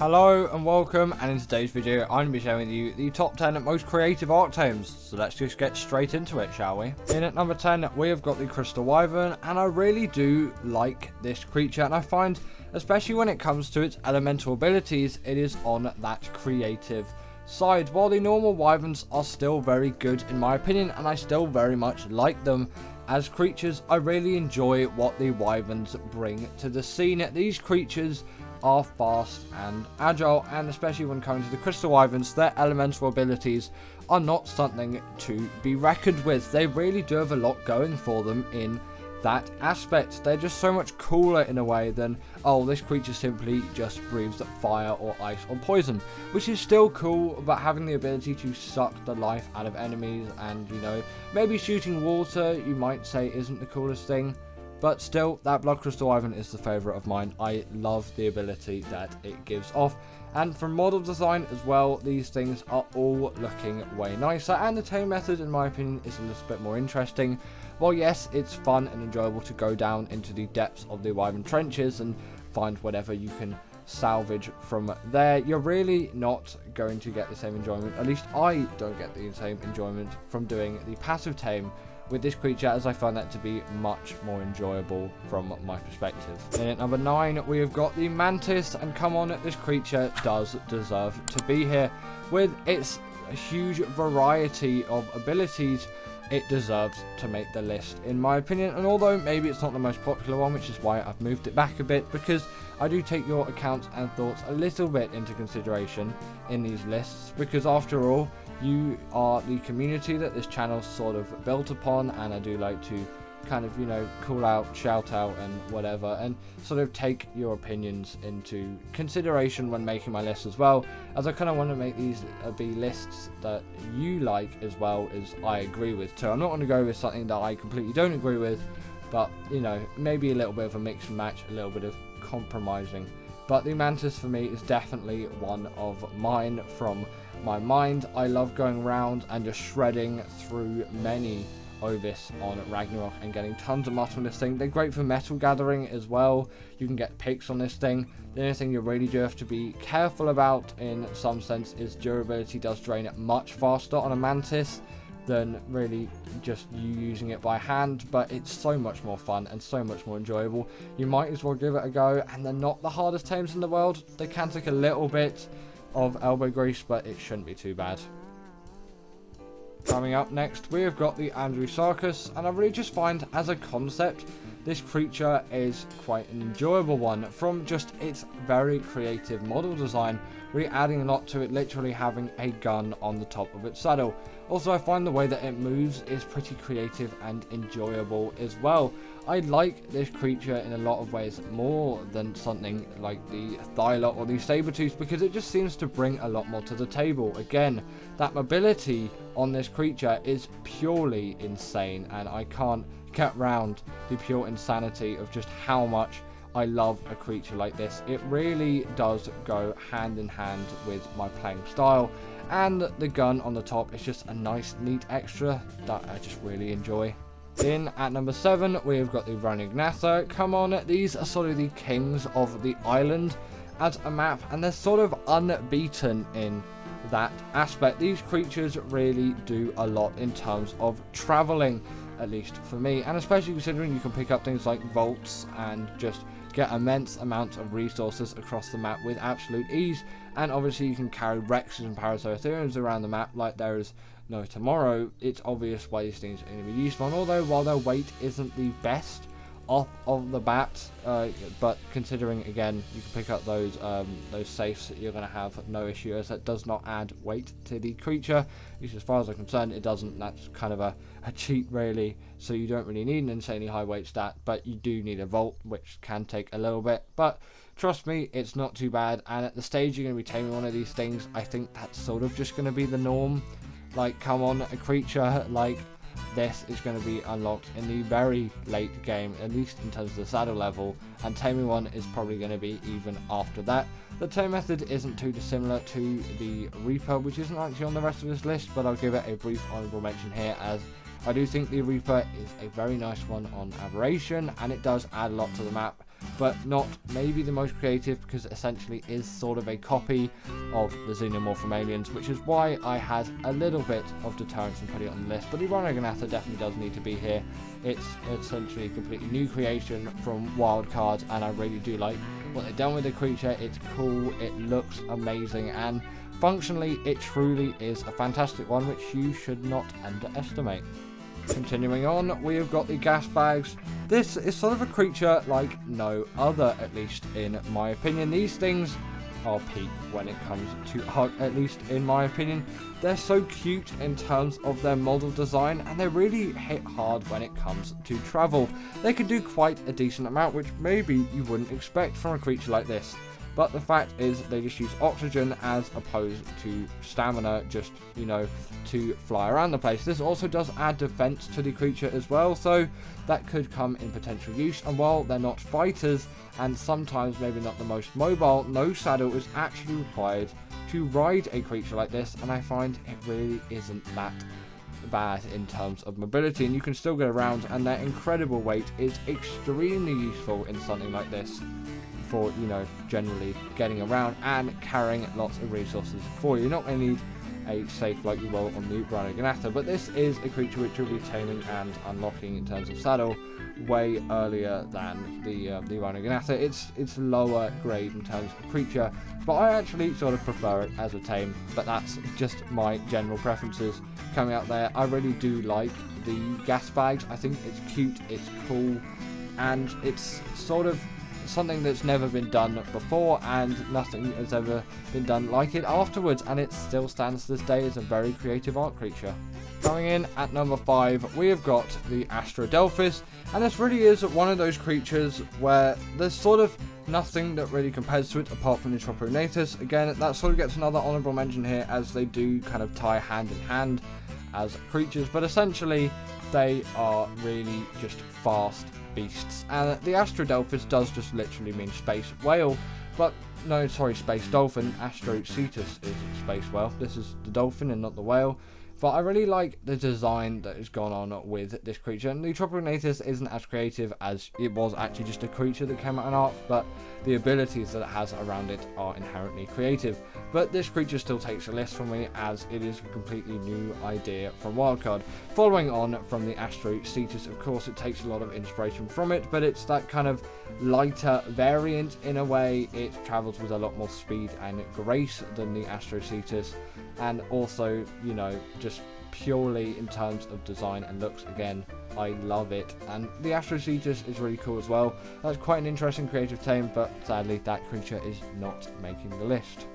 Hello and welcome, and in today's video I'm going to be showing you the top 10 most creative Ark Tames. So let's just get straight into it, shall we? In at number 10 we have got the Crystal Wyvern, and I really do like this creature, and I find, especially when it comes to its elemental abilities, it is on that creative side. While the normal wyverns are still very good in my opinion, and I still very much like them as creatures, I really enjoy what the wyverns bring to the scene. These creatures are fast and agile, and especially when coming to the Crystal Wyverns, their elemental abilities are not something to be reckoned with. They really do have a lot going for them in that aspect. They're just so much cooler in a way than, oh, this creature simply just breathes fire or ice or poison, which is still cool, but having the ability to suck the life out of enemies and, you know, maybe shooting water, you might say, isn't the coolest thing. But still, that Blood Crystal Wyvern is the favourite of mine. I love the ability that it gives off. And from model design as well, these things are all looking way nicer. And the tame method, in my opinion, is a little bit more interesting. While yes, it's fun and enjoyable to go down into the depths of the Wyvern trenches and find whatever you can salvage from there, you're really not going to get the same enjoyment. At least I don't get the same enjoyment from doing the passive tame with this creature, as I find that to be much more enjoyable from my perspective. In at number 9 we have got the Mantis, and come on, this creature does deserve to be here. With its huge variety of abilities, it deserves to make the list in my opinion. And although maybe it's not the most popular one, which is why I've moved it back a bit, because I do take your accounts and thoughts a little bit into consideration in these lists, because after all, you are the community that this channel sort of built upon, and I do like to kind of, you know, call out, shout out and whatever, and sort of take your opinions into consideration when making my list as well, as I kind of want to make these be lists that you like as well as I agree with too. I'm not going to go with something that I completely don't agree with, but, you know, maybe a little bit of a mix and match, a little bit of compromising. But the Mantis for me is definitely one of mine from my mind. I love going around and just shredding through many Ovis on Ragnarok and getting tons of muscle on this thing. They're great for metal gathering as well. You can get picks on this thing. The only thing you really do have to be careful about in some sense is durability does drain it much faster on a Mantis than really just you using it by hand, but it's so much more fun and so much more enjoyable. You might as well give it a go, and they're not the hardest tames in the world. They can take a little bit of elbow grease, but it shouldn't be too bad. Coming up next, we have got the Raasclark, and I really just find as a concept, this creature is quite an enjoyable one, from just its very creative model design, really adding a lot to it, literally having a gun on the top of its saddle. Also, I find the way that it moves is pretty creative and enjoyable as well. I like this creature in a lot of ways more than something like the Thyla or the Sabertooth, because it just seems to bring a lot more to the table. Again, that mobility on this creature is purely insane, and I can't get round the pure insanity of just how much I love a creature like this. It really does go hand in hand with my playing style, and the gun on the top is just a nice neat extra that I just really enjoy. In at number 7 we have got the Raasclark. Come on, these are sort of the kings of the island as a map, and they're sort of unbeaten in that aspect. These creatures really do a lot in terms of traveling, at least for me, and especially considering you can pick up things like vaults and just get immense amounts of resources across the map with absolute ease. And obviously you can carry Rexes and Parasauritheriums around the map like there is no tomorrow. It's obvious why these things are going to be useful, and although while their weight isn't the best off of the bat, but considering again you can pick up those safes, you're going to have no issue, as that does not add weight to the creature. At least as far as I'm concerned, it doesn't. That's kind of a cheat really, so you don't really need an insanely high weight stat, but you do need a vault, which can take a little bit, but trust me, it's not too bad. And at the stage you're going to be taming one of these things, I think that's sort of just going to be the norm. Like, come on, a creature like this is going to be unlocked in the very late game, at least in terms of the saddle level, and taming one is probably going to be even after that. The tame method isn't too dissimilar to the Reaper, which isn't actually on the rest of this list, but I'll give it a brief honourable mention here, as I do think the Reaper is a very nice one on Aberration, and it does add a lot to the map. but not maybe the most creative, because it essentially is sort of a copy of the Xenomorph from Aliens, which is why I had a little bit of deterrence in putting it on the list. But the Raasclark definitely does need to be here. It's essentially a completely new creation from Wildcard, and I really do like what they've done with the creature. It's cool, it looks amazing, and functionally it truly is a fantastic one, which you should not underestimate. Continuing on, we have got the gas bags. This is sort of a creature like no other, at least in my opinion. These things are peak when it comes to Ark, at least in my opinion. They're so cute in terms of their model design, and they really hit hard when it comes to travel. They can do quite a decent amount, which maybe you wouldn't expect from a creature like this. But the fact is, they just use oxygen as opposed to stamina, just, you know, to fly around the place. This also does add defense to the creature as well, so that could come in potential use. And while they're not fighters, and sometimes maybe not the most mobile, no saddle is actually required to ride a creature like this, and I find it really isn't that bad in terms of mobility, and you can still get around, and their incredible weight is extremely useful in something like this, for, you know, generally getting around and carrying lots of resources for you. You're not going to need a safe like you will on the Raasclark, but this is a creature which you'll be taming and unlocking in terms of saddle way earlier than the Raasclark. It's lower grade in terms of creature, but I actually sort of prefer it as a tame, but that's just my general preferences coming out there. I really do like the gas bags. I think it's cute, it's cool, and it's sort of something that's never been done before, and nothing has ever been done like it afterwards, and it still stands to this day as a very creative Ark creature. Coming in at number 5, we have got the Astrodelphis, and this really is one of those creatures where there's sort of nothing that really compares to it apart from the Troponatus. Again, that sort of gets another honourable mention here, as they do kind of tie hand in hand as creatures, but essentially they are really just fast beasts. And the Astrodelphis does just literally mean space whale, but no, sorry, space dolphin. Astrocetus is space whale. This is the dolphin and not the whale. But I really like the design that has gone on with this creature. And the Troponatus isn't as creative as it was actually just a creature that came out in Ark, but the abilities that it has around it are inherently creative. But this creature still takes a list for me, as it is a completely new idea from Wildcard. Following on from the Astrocetus, of course, it takes a lot of inspiration from it, but it's that kind of lighter variant in a way. It travels with a lot more speed and grace than the Astrocetus, and also, you know, just purely in terms of design and looks, again, I love it. And the Astrocetus is really cool as well. That's quite an interesting creative tame, but sadly that creature is not making the list.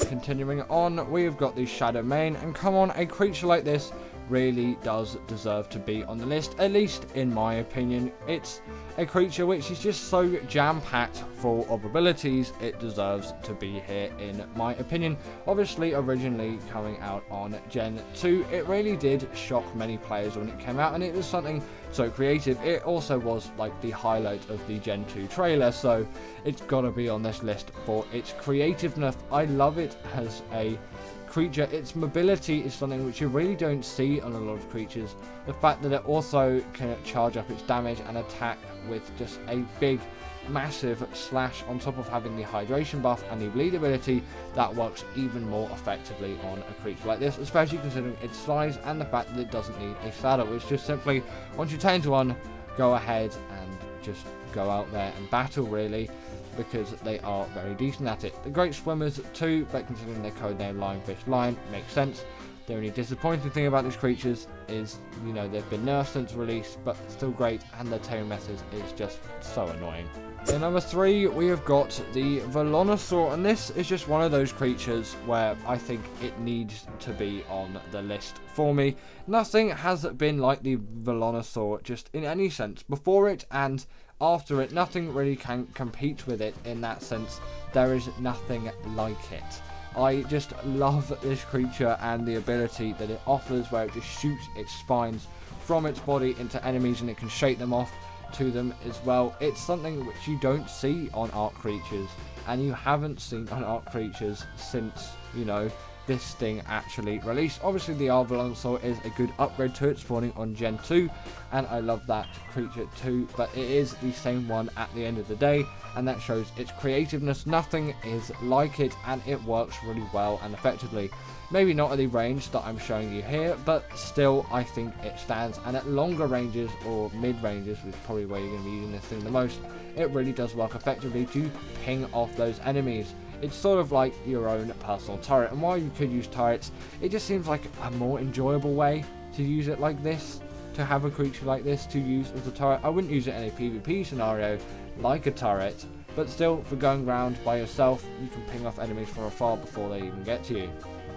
Continuing on, we have got the Shadowmane, and come on, a creature like this really does deserve to be on the list, at least in my opinion. It's a creature which is just so jam-packed full of abilities, it deserves to be here in my opinion. Obviously, originally coming out on Gen 2, it really did shock many players when it came out, and it was something so creative. It also was like the highlight of the Gen 2 trailer, so it's gotta be on this list for its creativeness. I love it as a creature. Its mobility is something which you really don't see on a lot of creatures. The fact that it also can charge up its damage and attack with just a big massive slash, on top of having the hydration buff and the bleed ability, that works even more effectively on a creature like this, especially considering its size and the fact that it doesn't need a saddle. It's just simply, once you turn into one, go ahead and just go out there and battle, really, because they are very decent at it. The great swimmers too, but considering their codename Lionfish Lion, makes sense. The only disappointing thing about these creatures is, you know, they've been nerfed since release, but still great, and their tame method is just so annoying. In number 3, we have got the Velonosaur, and this is just one of those creatures where I think it needs to be on the list for me. Nothing has been like the Velonosaur just in any sense before it, and after it, nothing really can compete with it in that sense. There is nothing like it. I just love this creature and the ability that it offers, where it just shoots its spines from its body into enemies, and it can shake them off to them as well. It's something which you don't see on Ark creatures, and you haven't seen on Ark creatures since, you know, this thing actually released. Obviously the Arvelonsaur is a good upgrade to it, spawning on Gen 2, and I love that creature too, but it is the same one at the end of the day, and that shows its creativeness. Nothing is like it, and it works really well and effectively. Maybe not at the range that I'm showing you here, but still I think it stands, and at longer ranges or mid ranges, which is probably where you're going to be using this thing the most, it really does work effectively to ping off those enemies. It's sort of like your own personal turret, and while you could use turrets, it just seems like a more enjoyable way to use it like this, to have a creature like this to use as a turret. I wouldn't use it in a PvP scenario like a turret, but still for going around by yourself, you can ping off enemies from afar before they even get to you.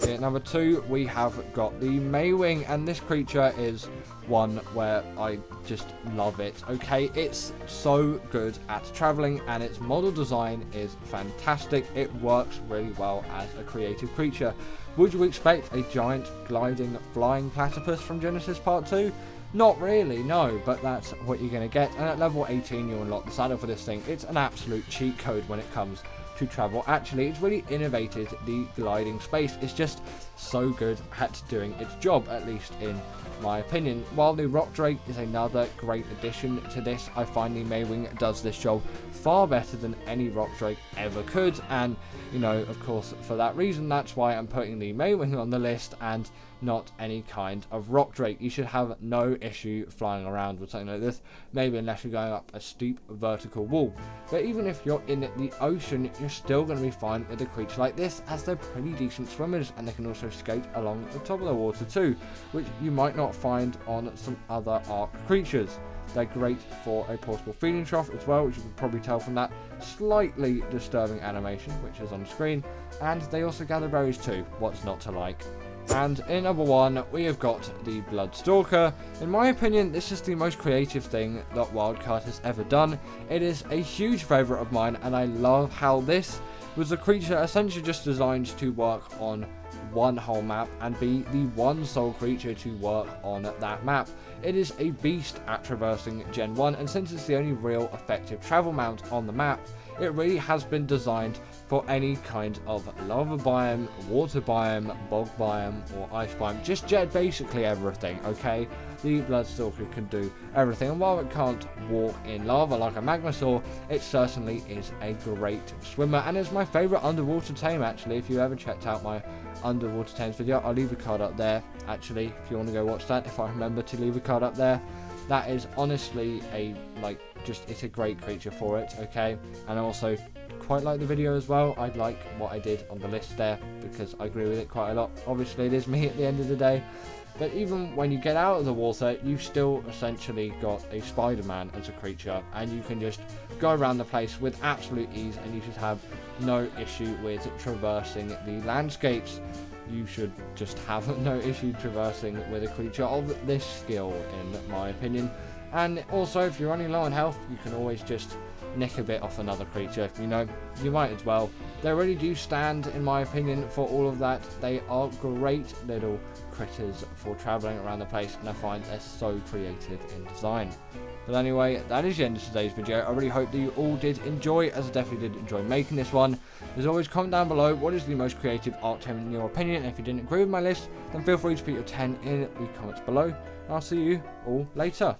At number 2, we have got the Maywing, and this creature is one where I just love it. Okay, it's so good at traveling, and its model design is fantastic. It works really well as a creative creature. Would you expect a giant gliding flying platypus from Genesis Part 2? Not really, no, but that's what you're going to get. And at level 18 you unlock the saddle for this thing. It's an absolute cheat code when it comes to travel. Actually, it's really innovated the gliding space. It's just so good at doing its job, at least in my opinion. While the Rock Drake is another great addition to this, I find the Maywing does this job far better than any Rock Drake ever could, and you know, of course, for that reason, that's why I'm putting the Maywing on the list and not any kind of Rock Drake. You should have no issue flying around with something like this, maybe unless you're going up a steep vertical wall. But even if you're in the ocean, you're still going to be fine with a creature like this, as they're pretty decent swimmers, and they can also skate along the top of the water too, which you might not find on some other Ark creatures. They're great for a portable feeding trough as well, which you can probably tell from that slightly disturbing animation which is on screen, and they also gather berries too. What's not to like? And in number 1, we have got the Bloodstalker. In my opinion, this is the most creative thing that Wildcard has ever done. It is a huge favourite of mine, and I love how this was a creature essentially just designed to work on one whole map and be the one sole creature to work on that map. It is a beast at traversing Gen 1, and since it's the only real effective travel mount on the map, it really has been designed for any kind of lava biome, water biome, bog biome, or ice biome. Just basically everything, okay? The Bloodstalker can do everything, and while it can't walk in lava like a Magmasaur, it certainly is a great swimmer, and it's my favourite underwater tame actually. If you ever checked out my underwater tames video, I'll leave a card up there actually if you want to go watch that, if I remember to leave a card up there. That is honestly it's a great creature for it, okay? And I also quite like the video as well. I like what I did on the list there because I agree with it quite a lot. Obviously it is me at the end of the day, but even when you get out of the water, you've still essentially got a Spider-Man as a creature, and you can just go around the place with absolute ease, and you should have no issue with traversing the landscapes. You should just have no issue traversing with a creature of this skill, in my opinion. And also, if you're running low on health, you can always just nick a bit off another creature, you know, you might as well. They really do stand, in my opinion, for all of that. They are great little critters for travelling around the place, and I find they're so creative in design. But anyway, that is the end of today's video. I really hope that you all did enjoy, as I definitely did enjoy making this one. As always, comment down below what is the most creative Ark Tame in your opinion, and if you didn't agree with my list, then feel free to put your 10 in the comments below. I'll see you all later.